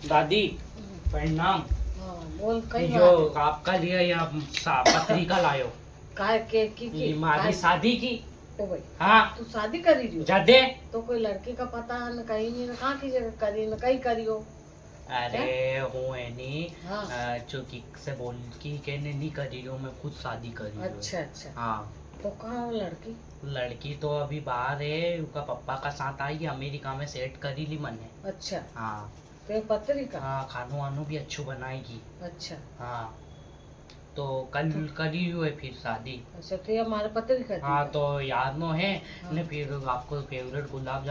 दादी प्रणाम। हाँ, बोल कई जो बात है। आपका लिए यहाँ पत्रिका लायो काय के की हमारी काय- शादी की। ओ भाई हाँ तू शादी करी रही हो जादे। तो कोई लड़की का पता न कहीं नहीं न कहाँ की जगह करी न कहीं करी हो। अरे हूँ एनी हाँ। चूंकि से बोल की कहने नहीं करी रही हूँ, मैं खुद शादी करी हूँ। अच्छा अच्छा हाँ तो कहाँ हो लड़की। लड़की तो अभी बाहर है, उसका पापा का साथ आई है, अमेरिका में सेट करी ली मैंने। अच्छा हाँ तो ये पत्रिका। हाँ खानो वानो भी अच्छो बनाएगी। अच्छा हाँ तो कल करी हुई है फिर शादी। अच्छा तो ये हमारे पत्रिका दी हाँ है। तो याद नो है हाँ। ने फिर आपको फेवरेट गुलाब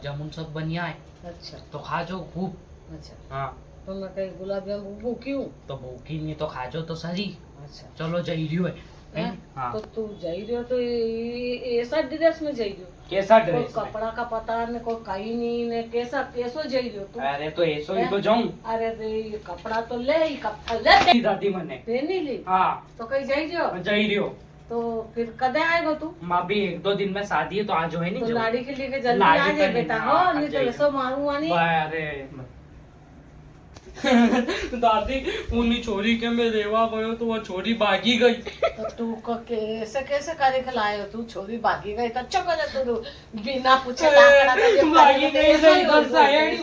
जामुन सब बढ़िया है, अच्छा तो खा जो खूब। अच्छा हाँ तो मैं कहीं गुलाब जामुन भूखी हूँ। तो भूखी नहीं तो खा जो तो सही। अच्छा चलो जाई रही है। हैं? हाँ तो तू जाई रही हो तो ऐसा ड्रेस में जाई रही हो। कैसा कोई ड्रेस में? कपड़ा का पता न कोई कहीं नहीं ने कैसा कैसो जाई रही हो तू। अरे तो ऐसो ही तो जाऊं। अरे रे ये कपड़ा तो ले ही कपड़ा ले दादी मैंने। पहनी ली हाँ तो कहीं जाई रही हो। जाई रही हो। तो फिर कदे आएगा तू। माँ भी 1-2 दिन में शादी है तो आज जो है नहीं तो जाऊं। लाड़ी के लिए जल्दी लाड़ी आ जाए तो बेटा। नहीं, हो हाँ, नहीं तो जाइए। ऐसा मारूंगा नहीं। अरे दादी उन्हीं छोरी के में रेवा गयो तो वो छोरी भागी गई। तो तू को कैसे कैसे करे के लाए हो तू छोरी भागी गई तो अच्छा करे तू बिना पूछे लाकड़ा का भागी गई, ऐसा ही इधर से आया ऐसा ही